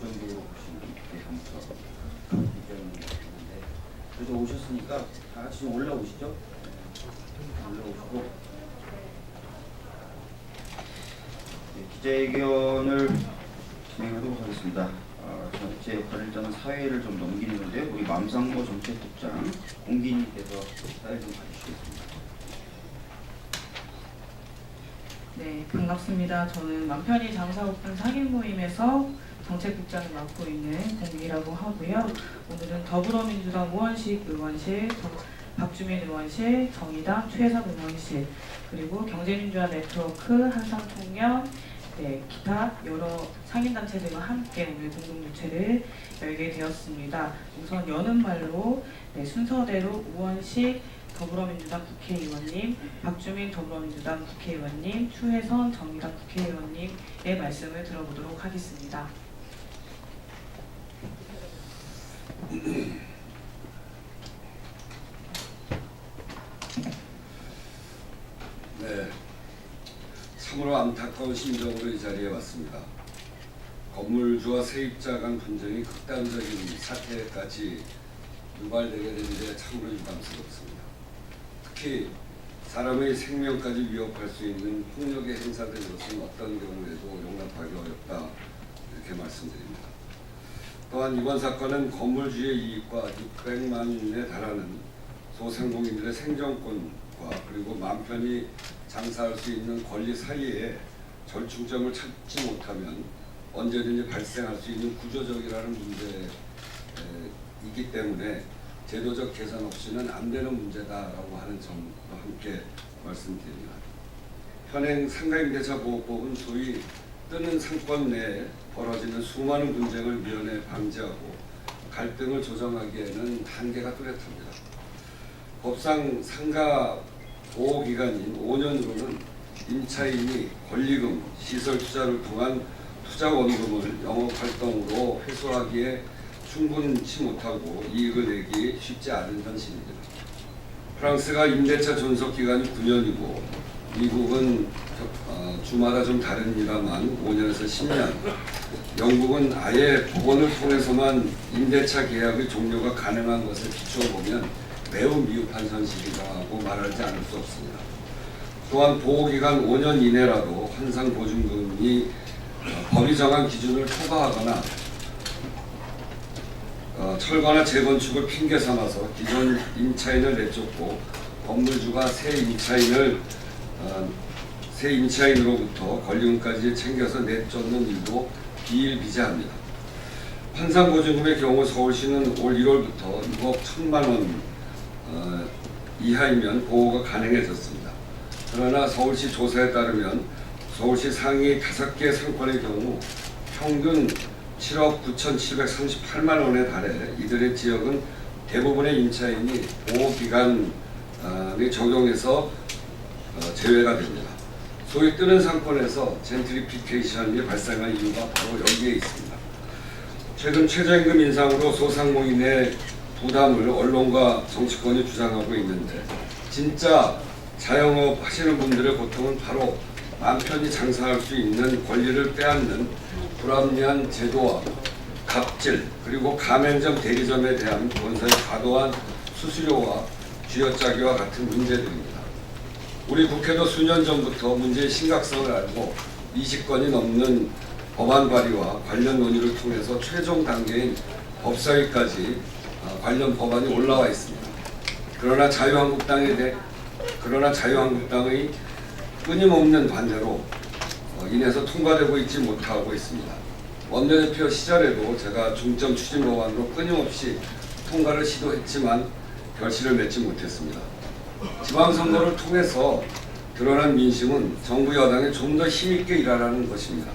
정도로 보시는 감사 의견이 있는데, 그래도 오셨으니까 다 같이 좀 올라오시죠. 올라오시고 기자회견을 진행하도록 하겠습니다. 제 역할은 일단은 사회를 좀 넘기는 건데, 우리 맘상모 정책국장 공기님께서 사회를 좀 봐주시겠습니다. 네, 반갑습니다. 저는 맘편히 장사오픈 상인 모임에서 정책국장을 맡고 있는 공기라고 하고요. 오늘은 더불어민주당 우원식 의원실, 박주민 의원실, 정의당 최혜석 의원실, 그리고 경제민주화 네트워크, 한상통역, 네, 기타 여러 상인단체들과 함께 오늘 공동주최를 열게 되었습니다. 우선 여는 말로 순서대로 우원식 더불어민주당 국회의원님, 박주민 더불어민주당 국회의원님, 추혜선 정의당 국회의원님의 말씀을 들어보도록 하겠습니다. 네, 참으로 안타까운 심정으로 이 자리에 왔습니다. 건물주와 세입자 간 분쟁이 극단적인 사태까지 유발되게 된 데 참으로 유감스럽습니다. 특히 사람의 생명까지 위협할 수 있는 폭력의 행사된 것은 어떤 경우에도 용납하기 어렵다, 이렇게 말씀드립니다. 또한 이번 사건은 건물주의 이익과 600만 원에 달하는 소상공인들의 생존권과 그리고 맘 편히 장사할 수 있는 권리 사이에 절충점을 찾지 못하면 언제든지 발생할 수 있는 구조적이라는 문제이기 때문에 제도적 개선 없이는 안 되는 문제다라고 하는 점과 함께 말씀드립니다. 현행 상가임대차보호법은 소위 뜨는 상권 내에 벌어지는 수많은 분쟁을 미연에 방지하고 갈등을 조정하기에는 한계가 뚜렷합니다. 법상 상가 보호기간인 5년으로는 임차인이 권리금, 시설 투자를 통한 투자 원금을 영업활동으로 회수하기에 충분치 못하고 이익을 내기 쉽지 않은 현실입니다. 프랑스가 임대차 존속기간이 9년이고 미국은 주마다 좀 다릅니다만 5년에서 10년, 영국은 아예 법원을 통해서만 임대차 계약의 종료가 가능한 것을 비춰보면 매우 미흡한 현실이라고 말하지 않을 수 없습니다. 또한 보호기간 5년 이내라도 환상보증금이 법이 정한 기준을 초과하거나 철거나 재건축을 핑계 삼아서 기존 임차인을 내쫓고 건물주가 새 임차인으로부터 권리금까지 챙겨서 내쫓는 일도 비일비재합니다. 환상보증금의 경우 서울시는 올 1월부터 6억 1천만 원 이하이면 보호가 가능해졌습니다. 그러나 서울시 조사에 따르면 서울시 상위 5개 상권의 경우 평균 7억 9,738만 원에 달해 이들의 지역은 대부분의 임차인이 보호기간에 적용해서 제외가 됩니다. 소위 뜨는 상권에서 젠트리피케이션이 발생한 이유가 바로 여기에 있습니다. 최근 최저임금 인상으로 소상공인의 부담을 언론과 정치권이 주장하고 있는데, 진짜 자영업 하시는 분들의 고통은 바로 맘 편히 장사할 수 있는 권리를 빼앗는 불합리한 제도와 갑질, 그리고 가맹점 대리점에 대한 본사의 과도한 수수료와 쥐어짜기와 같은 문제들입니다. 우리 국회도 수년 전부터 문제의 심각성을 알고 20건이 넘는 법안 발의와 관련 논의를 통해서 최종 단계인 법사위까지 관련 법안이 올라와 있습니다. 그러나 자유한국당의 끊임없는 반대로 인해서 통과되고 있지 못하고 있습니다. 원내대표 시절에도 제가 중점 추진 법안으로 끊임없이 통과를 시도했지만 결실을 맺지 못했습니다. 지방선거를 통해서 드러난 민심은 정부 여당에 좀 더 힘있게 일하라는 것입니다.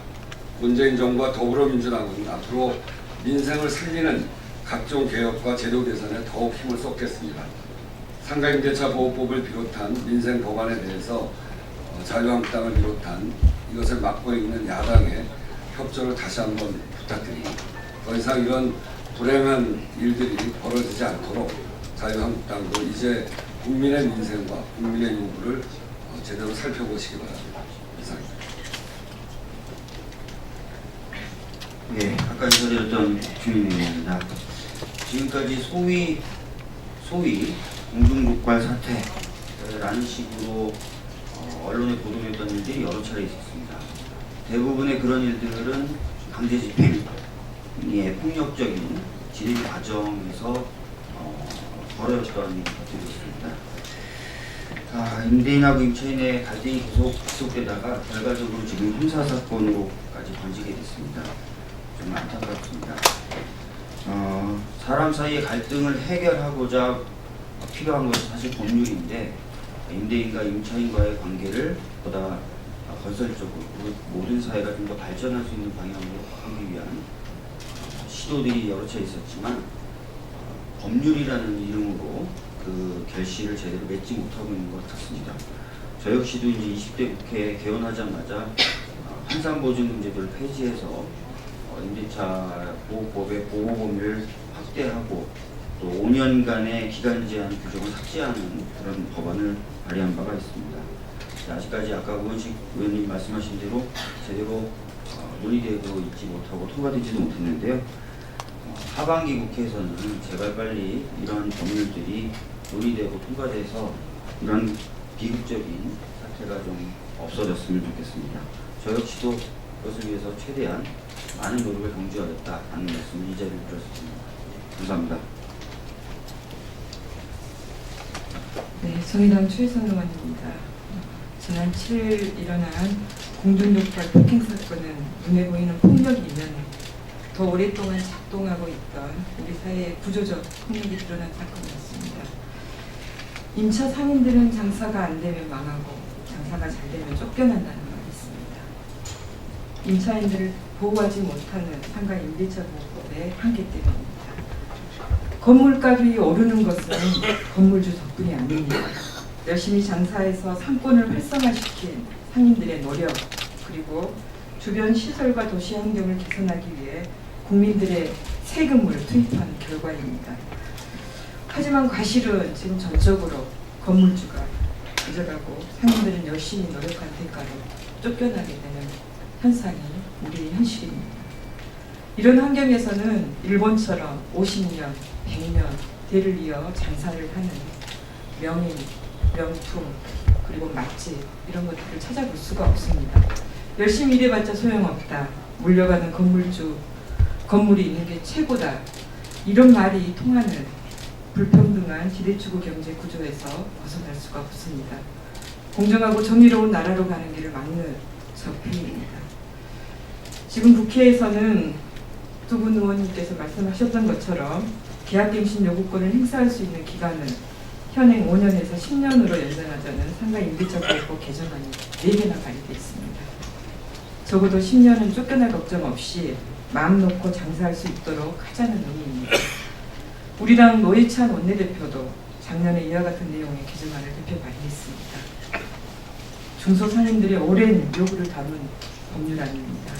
문재인 정부와 더불어민주당은 앞으로 민생을 살리는 각종 개혁과 제도 개선에 더욱 힘을 쏟겠습니다. 상가임대차 보호법을 비롯한 민생 법안에 대해서 자유한국당을 비롯한 이것을 맡고 있는 야당의 협조를 다시 한번 부탁드립니다. 더 이상 이런 불행한 일들이 벌어지지 않도록 자유한국당도 이제 국민의 민생과 국민의 요구를 제대로 살펴보시기 바랍니다. 이상입니다. 예, 아까 인사드렸던 주민입니다. 지금까지 소위 공중독발 사태라는 식으로 언론에 보도됐던 일들이 여러 차례 있었습니다. 대부분의 그런 일들은 강제 집행의 폭력적인 진입 과정에서 벌어졌던 것들이 있습니다. 임대인하고 임차인의 갈등이 계속 지속되다가 결과적으로 지금 형사사건으로까지 번지게 됐습니다. 정말 안타깝습니다. 사람 사이의 갈등을 해결하고자 필요한 것이 사실 법률인데 임대인과 임차인과의 관계를 보다 건설적으로 모든 사회가 좀 더 발전할 수 있는 방향으로 하기 위한 시도들이 여러 차례 있었지만 법률이라는 이름으로 그 결실을 제대로 맺지 못하고 있는 것 같습니다. 저 역시도 이제 20대 국회 개원하자마자 환산보증 문제들을 폐지해서 임대차 보호법의 보호 범위를 확대하고 또 5년간의 기간 제한 규정을 삭제하는 그런 법안을 발의한 바가 있습니다. 아직까지 아까 우원식 의원님 말씀하신 대로 제대로 논의되고 있지 못하고 통과되지도 못했는데요. 하반기 국회에서는 제발 빨리 이런 법률들이 논의되고 통과돼서 이런 비극적인 사태가 좀 없어졌으면 좋겠습니다. 저 역시도 그것을 위해서 최대한 많은 노력을 경주하겠다는 말씀을 이 자리를 드렸습니다. 감사합니다. 네, 정의당 최혜선 의원입니다. 지난 7일 일어난 공중독발 폭행 사건은 눈에 보이는 폭력이면 더 오랫동안 작동하고 있던 우리 사회의 구조적 폭력이 드러난 사건이었습니다. 임차 상인들은 장사가 안 되면 망하고 장사가 잘 되면 쫓겨난다는 말이 있습니다. 임차인들을 보호하지 못하는 상가 임대차 보호법의 한계 때문입니다. 건물값이 오르는 것은 건물주 덕분이 아닙니다. 열심히 장사해서 상권을 활성화시킨 상인들의 노력 그리고 주변 시설과 도시 환경을 개선하기 위해 국민들의 세금을 투입한 결과입니다. 하지만 과실은 지금 전적으로 건물주가 가져가고 상인들은 열심히 노력한 대가로 쫓겨나게 되는 현상이 우리의 현실입니다. 이런 환경에서는 일본처럼 50년, 100년 대를 이어 장사를 하는 명인, 명품, 그리고 맛집 이런 것들을 찾아볼 수가 없습니다. 열심히 일해봤자 소용없다. 물려가는 건물이 있는 게 최고다. 이런 말이 통하는 불평등한 기대주거 경제 구조에서 벗어날 수가 없습니다. 공정하고 정의로운 나라로 가는 길을 막는 적폐입니다. 지금 국회에서는 두 분 의원님께서 말씀하셨던 것처럼 계약갱신 요구권을 행사할 수 있는 기간은 현행 5년에서 10년으로 연장하자는 상가 임대차 보호법 개정안이 4개나 발의되어 있습니다. 적어도 10년은 쫓겨날 걱정 없이 마음 놓고 장사할 수 있도록 하자는 의미입니다. 우리 당 노회찬 원내대표도 작년에 이와 같은 내용의 개정안을 대표 발의했습니다. 중소상인들의 오랜 요구를 담은 법률안입니다.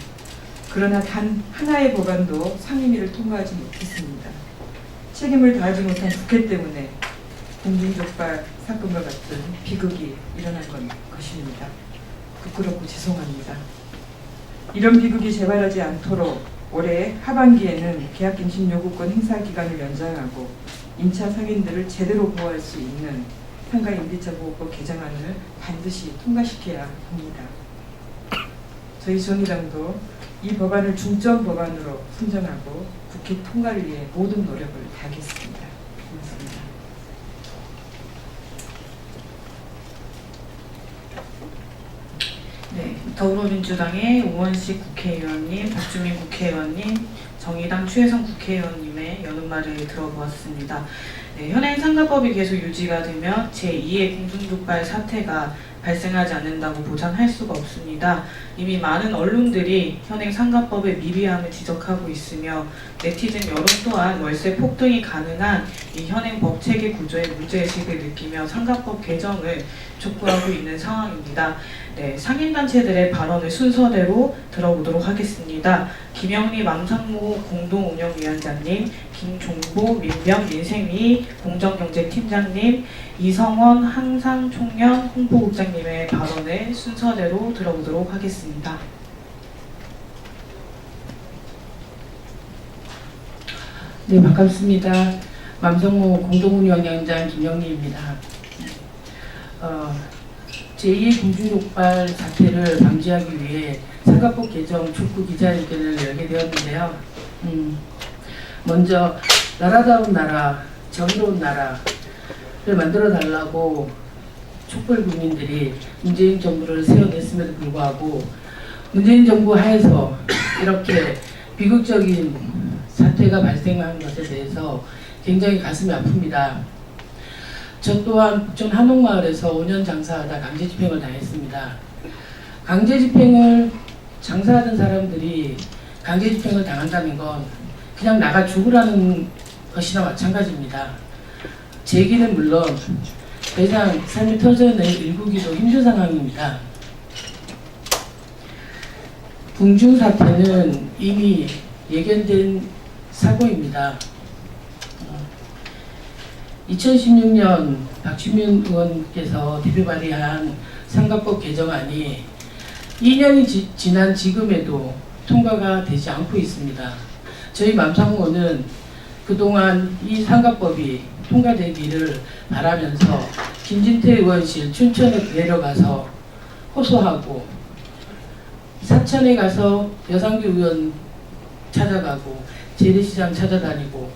그러나 단 하나의 법안도 상임위를 통과하지 못했습니다. 책임을 다하지 못한 국회 때문에 공중독발 사건과 같은 비극이 일어난 것입니다. 부끄럽고 죄송합니다. 이런 비극이 재발하지 않도록 올해 하반기에는 계약갱신 요구권 행사 기간을 연장하고 임차 상인들을 제대로 보호할 수 있는 상가 임대차 보호법 개정안을 반드시 통과시켜야 합니다. 저희 정의당도 이 법안을 중점 법안으로 선정하고 국회 통과를 위해 모든 노력을 다하겠습니다. 고맙습니다. 네, 더불어민주당의 우원식 국회의원님, 박주민 국회의원님, 정의당 최혜선 국회의원님의 여론말을 들어보았습니다. 네, 현행 상가법이 계속 유지가 되면 제2의 공중독발 사태가 발생하지 않는다고 보장할 수가 없습니다. 이미 많은 언론들이 현행 상가법의 미비함을 지적하고 있으며 네티즌 여론 또한 월세 폭등이 가능한 이 현행 법 체계 구조의 문제의식을 느끼며 상가법 개정을 촉구하고 있는 상황입니다. 네, 상인단체들의 발언을 순서대로 들어보도록 하겠습니다. 김영리 맘상모 공동운영위원장님, 김종보 민병 민생위 공정경제팀장님, 이성원 항상총련 홍보국장님의 발언을 순서대로 들어보도록 하겠습니다. 네, 반갑습니다. 맘성모 공동운영위원장 김영리입니다. 제2 공중독발 사태를 방지하기 위해 상가법 개정 촉구 기자회견을 열게 되었는데요. 먼저 나라다운 나라, 정의로운 나라를 만들어 달라고 촛불 국민들이 문재인 정부를 세워냈음에도 불구하고 문재인 정부 하에서 이렇게 비극적인 사태가 발생한 것에 대해서 굉장히 가슴이 아픕니다. 저 또한 북촌 한옥마을에서 5년 장사하다 강제집행을 당했습니다. 강제집행을 장사하던 사람들이 강제집행을 당한다는 건 그냥 나가 죽으라는 것이나 마찬가지입니다. 제기는 물론 더 이상 삶이 터져내기도 힘든 상황입니다. 궁중 사태는 이미 예견된 사고입니다. 2016년 박주민 의원께서 대표 발의한 상가법 개정안이 2년이 지난 지금에도 통과가 되지 않고 있습니다. 저희 맘상호는 그동안 이 상가법이 통과되기를 바라면서 김진태 의원실 춘천에 내려가서 호소하고 사천에 가서 여상규 의원 찾아가고 재래시장 찾아다니고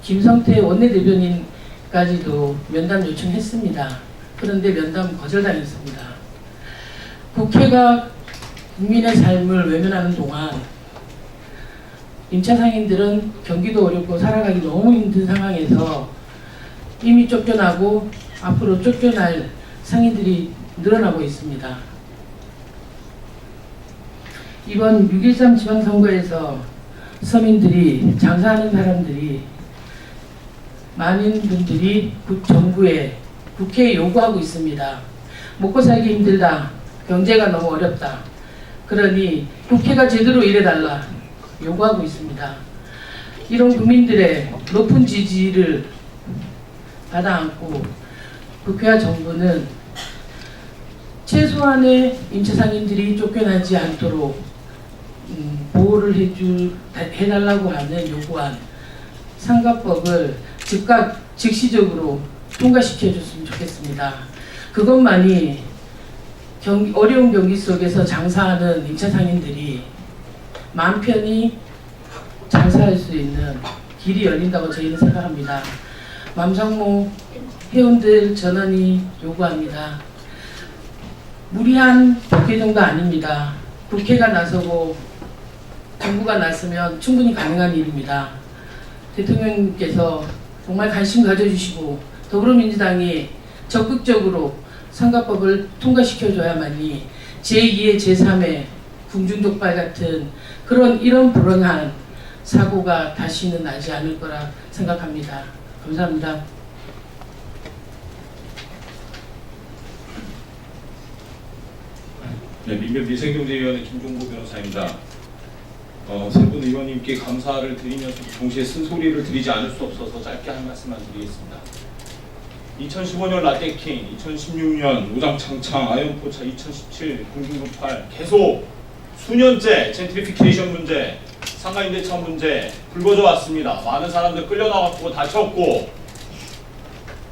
김성태 원내대변인까지도 면담 요청했습니다. 그런데 면담 거절당했습니다. 국회가 국민의 삶을 외면하는 동안 임차 상인들은 경기도 어렵고 살아가기 너무 힘든 상황에서 이미 쫓겨나고 앞으로 쫓겨날 상인들이 늘어나고 있습니다. 이번 6.13 지방선거에서 서민들이, 장사하는 사람들이, 많은 분들이 정부에, 국회에 요구하고 있습니다. 먹고 살기 힘들다. 경제가 너무 어렵다. 그러니 국회가 제대로 일해달라 요구하고 있습니다. 이런 국민들의 높은 지지를 받아 안고 국회와 정부는 최소한의 임차상인들이 쫓겨나지 않도록 보호를 해달라고 하는 요구안 상가법을 즉각 즉시적으로 통과시켜 줬으면 좋겠습니다. 그것만이 어려운 경기 속에서 장사하는 임차상인들이 마음 편히 장사할 수 있는 길이 열린다고 저희는 생각합니다. 맘상모 회원들 전원이 요구합니다. 무리한 법 개정도 아닙니다. 국회가 나서고 정부가 나서면 충분히 가능한 일입니다. 대통령께서 정말 관심 가져주시고 더불어민주당이 적극적으로 상가법을 통과시켜줘야만이 제2의 제3의 궁중독발 같은 이런 불행한 사고가 다시는 나지 않을 거라 생각합니다. 감사합니다. 네, 민변미생경제위원회 김종구 변호사입니다. 세 분 의원님께 감사를 드리면서 동시에 쓴소리를 드리지 않을 수 없어서 짧게 한 말씀만 드리겠습니다. 2015년 라떼킹, 2016년 오장창창, 아연포차, 2017 공중독발 계속 수년째 젠트리피케이션 문제, 상가임대차 문제 불거져 왔습니다. 많은 사람들 끌려나갔고 다쳤고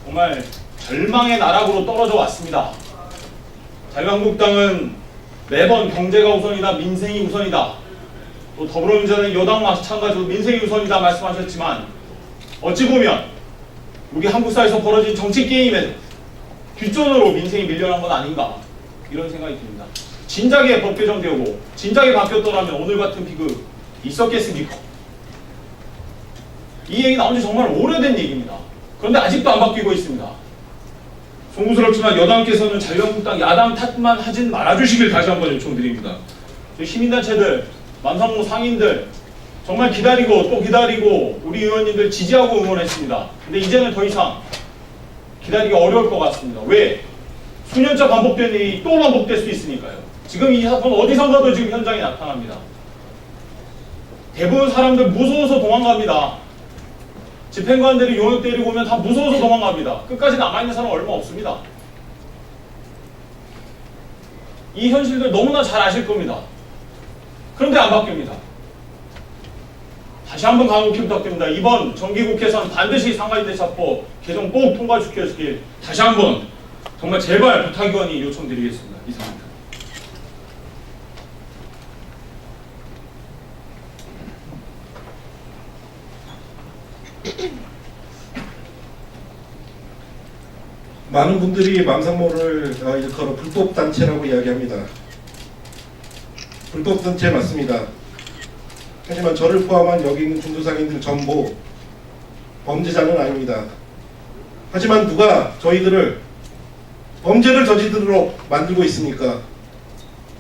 정말 절망의 나락으로 떨어져 왔습니다. 자유한국당은 매번 경제가 우선이다, 민생이 우선이다. 또 더불어민주당은 여당 마찬가지로 민생이 우선이다 말씀하셨지만 어찌 보면 우리 한국 사회에서 벌어진 정치 게임에 뒷전으로 민생이 밀려난 건 아닌가 이런 생각이 듭니다. 진작에 법 개정되고 진작에 바뀌었더라면 오늘 같은 비극 있었겠습니까? 이 얘기 나온 지 정말 오래된 얘기입니다. 그런데 아직도 안 바뀌고 있습니다. 송구스럽지만 여당께서는 자유한국당 야당 탓만 하진 말아주시길 다시 한번 요청드립니다. 저희 시민단체들, 맘상모 상인들 정말 기다리고 또 기다리고 우리 의원님들 지지하고 응원했습니다. 근데 이제는 더 이상 기다리기 어려울 것 같습니다. 왜? 수년째 반복된 일이 또 반복될 수 있으니까요. 지금 이 사건 어디선가도 지금 현장에 나타납니다. 대부분 사람들 무서워서 도망갑니다. 집행관들이 용역 때리고 오면 다 무서워서 도망갑니다. 끝까지 남아있는 사람 얼마 없습니다. 이 현실들 너무나 잘 아실 겁니다. 그런데 안 바뀝니다. 다시 다시 한번 강력히 부탁드립니다. 이번 정기국회에서는 반드시 상가임대차법 개정 꼭 통과시켜주길 다시 한번 정말 제발 부탁의원이 요청드리겠습니다. 이상입니다. 많은 분들이 망상모를 일컬어 불법단체라고 이야기합니다. 불법단체 맞습니다. 하지만 저를 포함한 여기 있는 중도상인들 전부 범죄자는 아닙니다. 하지만 누가 저희들을 범죄를 저지르도록 만들고 있습니까?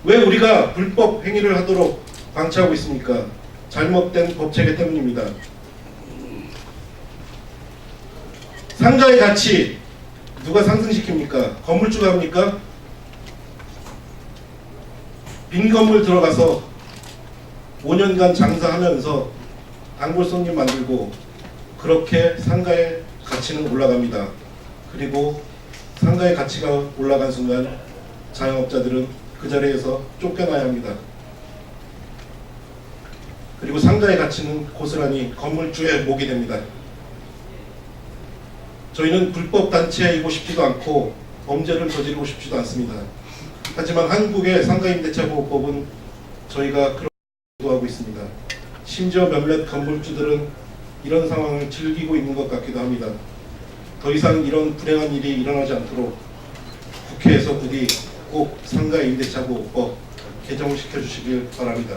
왜 우리가 불법 행위를 하도록 방치하고 있습니까? 잘못된 법체계 때문입니다. 상가의 가치 누가 상승시킵니까? 건물주가 합니까? 빈 건물 들어가서 5년간 장사하면서 단골 손님 만들고 그렇게 상가의 가치는 올라갑니다. 그리고 상가의 가치가 올라간 순간 자영업자들은 그 자리에서 쫓겨나야 합니다. 그리고 상가의 가치는 고스란히 건물주의 목이 됩니다. 저희는 불법 단체이고 싶지도 않고 범죄를 저지르고 싶지도 않습니다. 하지만 한국의 상가임대차보호법은 저희가 그런 하고 있습니다. 심지어 몇몇 건물주들은 이런 상황을 즐기고 있는 것 같기도 합니다. 더 이상 이런 불행한 일이 일어나지 않도록 국회에서 부디 꼭 상가임대차보호법 개정을 시켜주시길 바랍니다.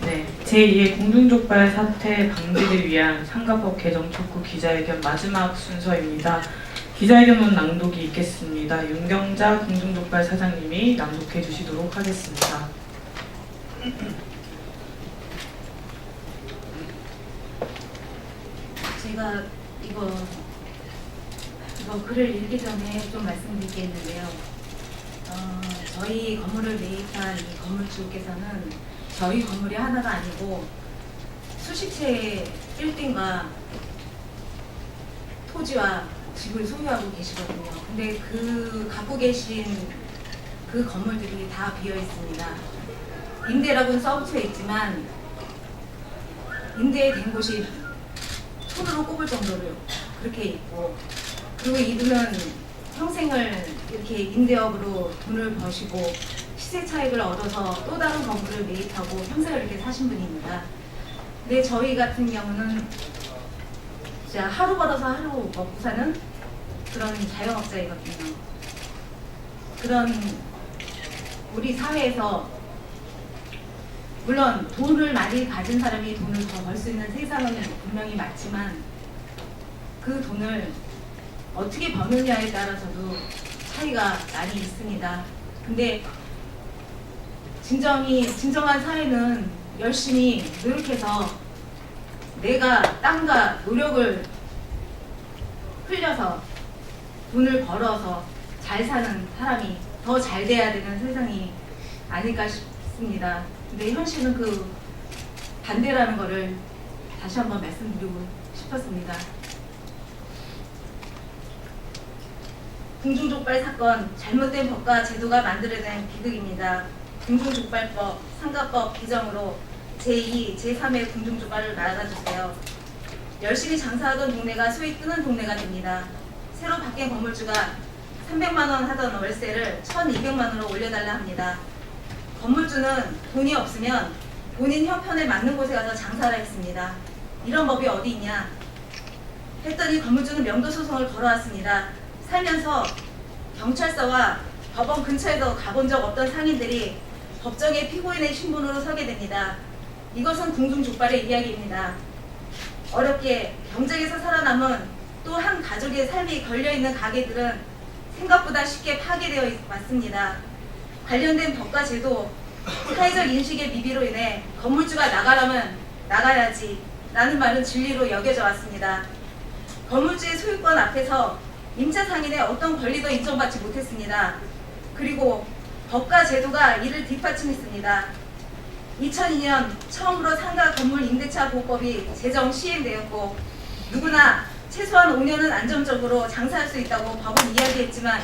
네, 제2의 공중족발 사태 방지를 위한 상가법 개정 촉구 기자회견 마지막 순서입니다. 기자회견문 낭독이 있겠습니다. 윤경자 공중족발 사장님이 낭독해 주시도록 하겠습니다. 제가 이거 글을 읽기 전에 좀 말씀드릴 게 있는데요. 저희 건물을 매입한 이 건물주께서는 저희 건물이 하나가 아니고 수십 채의 빌딩과 토지와 집을 소유하고 계시거든요. 근데 그 갖고 계신 그 건물들이 다 비어 있습니다. 임대라고는 써붙여 있지만 임대된 곳이 손으로 꼽을 정도로 그렇게 있고, 그리고 이분은 평생을 이렇게 임대업으로 돈을 버시고 시세 차익을 얻어서 또 다른 건물을 매입하고 평생을 이렇게 사신 분입니다. 근데 저희 같은 경우는 진짜 하루 벌어서 하루 먹고 사는 그런 자영업자이거든요. 그런 우리 사회에서 물론 돈을 많이 가진 사람이 돈을 더 벌 수 있는 세상은 분명히 맞지만 그 돈을 어떻게 버느냐에 따라서도 차이가 많이 있습니다. 근데 진정한 사회는 열심히 노력해서 내가 땀과 노력을 흘려서 돈을 벌어서 잘 사는 사람이 더 잘 돼야 되는 세상이 아닐까 싶습니다. 근데 현실은 그 반대라는 거를 다시 한번 말씀드리고 싶었습니다. 공중족발 사건, 잘못된 법과 제도가 만들어낸 비극입니다. 공중족발법, 상가법 개정으로 제2, 제3의 공중족발을 막아주세요. 열심히 장사하던 동네가 소위 뜨는 동네가 됩니다. 새로 바뀐 건물주가 300만 원 하던 월세를 1,200만 원으로 올려달라 합니다. 건물주는 돈이 없으면 본인 형편에 맞는 곳에 가서 장사를 했습니다. 이런 법이 어디 있냐 했더니 건물주는 명도소송을 걸어왔습니다. 살면서 경찰서와 법원 근처에도 가본 적 없던 상인들이 법정에 피고인의 신분으로 서게 됩니다. 이것은 공중족발의 이야기입니다. 어렵게 경쟁에서 살아남은 또 한 가족의 삶이 걸려있는 가게들은 생각보다 쉽게 파괴되어 왔습니다. 관련된 법과 제도, 사회적 인식의 미비로 인해 건물주가 나가라면 나가야지 라는 말은 진리로 여겨져 왔습니다. 건물주의 소유권 앞에서 임차 상인의 어떤 권리도 인정받지 못했습니다. 그리고 법과 제도가 이를 뒷받침했습니다. 2002년 처음으로 상가 건물 임대차 보호법이 제정 시행되었고 누구나 최소한 5년은 안정적으로 장사할 수 있다고 법은 이야기했지만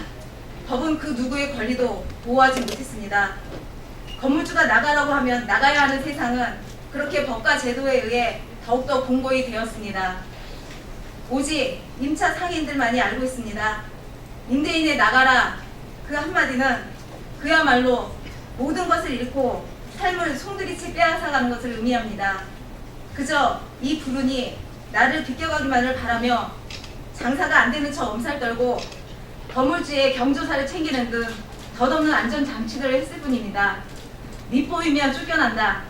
법은 그 누구의 권리도 보호하지 못했습니다. 건물주가 나가라고 하면 나가야 하는 세상은 그렇게 법과 제도에 의해 더욱더 공고히 되었습니다. 오직 임차 상인들만이 알고 있습니다. 임대인의 나가라 그 한마디는 그야말로 모든 것을 잃고 삶을 송두리째 빼앗아가는 것을 의미합니다. 그저 이 불운이 나를 비껴가기만을 바라며 장사가 안 되는 척 엄살 떨고 건물주의 경조사를 챙기는 등 덧없는 안전장치들을 했을 뿐입니다. 밑보이면 쫓겨난다.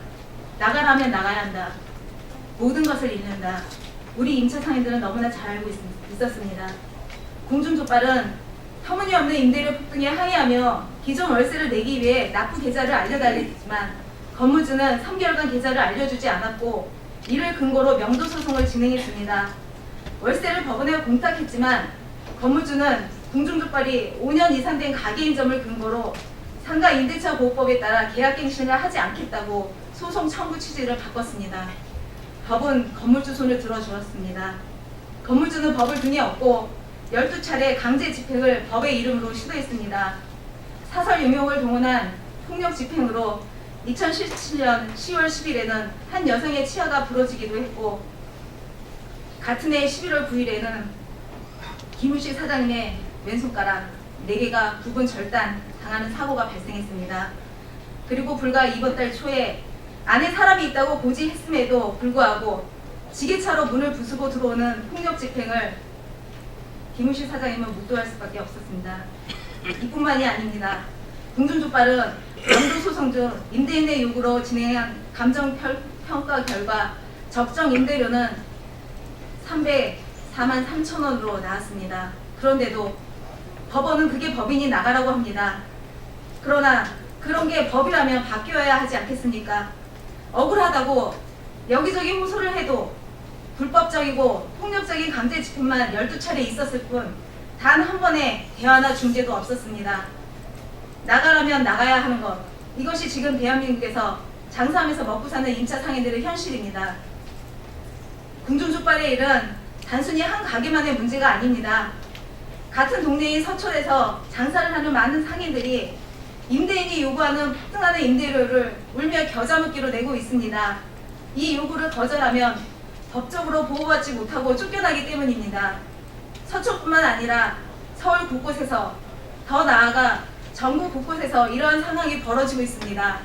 나가라면 나가야 한다. 모든 것을 잃는다. 우리 임차 상인들은 너무나 잘 알고 있었습니다. 공중족발은 터무니없는 임대료 폭등에 항의하며 기존 월세를 내기 위해 납부 계좌를 알려달랬지만 건물주는 3개월간 계좌를 알려주지 않았고 이를 근거로 명도소송을 진행했습니다. 월세를 법원에 공탁했지만 건물주는 공중족발이 5년 이상 된 가게인점을 근거로 상가 임대차 보호법에 따라 계약갱신을 하지 않겠다고 소송 청구 취지를 바꿨습니다. 법은 건물주 손을 들어주었습니다. 건물주는 법을 등에 업고 12차례 강제 집행을 법의 이름으로 시도했습니다. 사설 용역을 동원한 폭력 집행으로 2017년 10월 10일에는 한 여성의 치아가 부러지기도 했고 같은 해 11월 9일에는 김우식 사장님의 왼손가락 4개가 부분 절단 당하는 사고가 발생했습니다. 그리고 불과 이번 달 초에 안에 사람이 있다고 고지했음에도 불구하고 지게차로 문을 부수고 들어오는 폭력 집행을 김우식 사장님은 묵도할 수밖에 없었습니다. 이뿐만이 아닙니다. 공중족발은 명도소송 중 임대인의 요구로 진행한 감정평가 결과 적정 임대료는 304만 3천 원으로 나왔습니다. 그런데도 법원은 그게 법이니 나가라고 합니다. 그러나 그런 게 법이라면 바뀌어야 하지 않겠습니까? 억울하다고 여기저기 호소를 해도 불법적이고 폭력적인 강제 집행만 12차례 있었을 뿐 단 한 번의 대화나 중재도 없었습니다. 나가라면 나가야 하는 것, 이것이 지금 대한민국에서 장사하면서 먹고 사는 임차 상인들의 현실입니다. 공중족발의 일은 단순히 한 가게만의 문제가 아닙니다. 같은 동네인 서초에서 장사를 하는 많은 상인들이 임대인이 요구하는 폭등하는 임대료를 울며 겨자먹기로 내고 있습니다. 이 요구를 거절하면 법적으로 보호받지 못하고 쫓겨나기 때문입니다. 서초뿐만 아니라 서울 곳곳에서, 더 나아가 전국 곳곳에서 이러한 상황이 벌어지고 있습니다.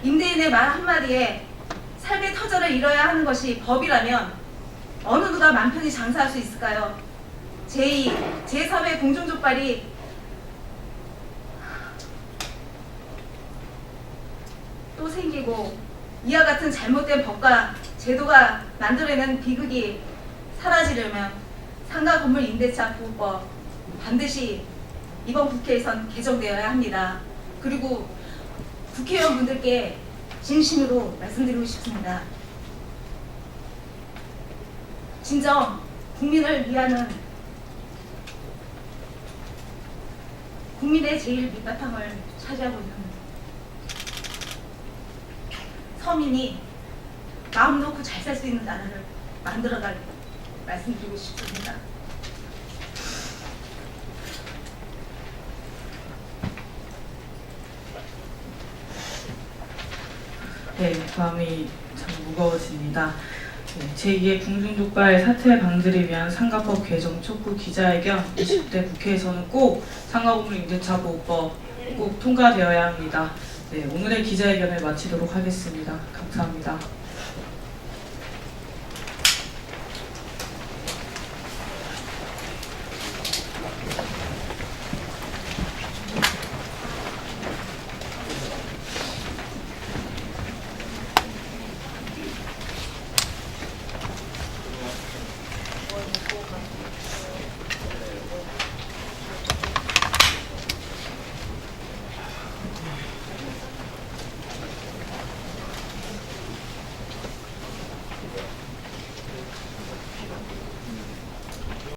임대인의 말 한마디에 삶의 터전을 잃어야 하는 것이 법이라면 어느 누가 맘 편히 장사할 수 있을까요? 제2, 제3의 공중족발이 또 생기고 이와 같은 잘못된 법과 제도가 만들어낸 비극이 사라지려면 상가 건물 임대차 보호법 반드시 이번 국회에선 개정되어야 합니다. 그리고 국회의원분들께 진심으로 말씀드리고 싶습니다. 진정 국민을 위하는 국민의 제일 밑바탕을 차지하고 있는 서민이 마음 놓고 잘 살 수 있는 나라를 만들어갈 말씀드리고 싶습니다. 네, 마음이 참 무거워집니다. 네, 제2의 공중족발 사태 방지를 위한 상가법 개정 촉구 기자회견 20대 국회에서는 꼭 상가건물 임대차 보호법 꼭 통과되어야 합니다. 네, 오늘의 기자회견을 마치도록 하겠습니다. 감사합니다.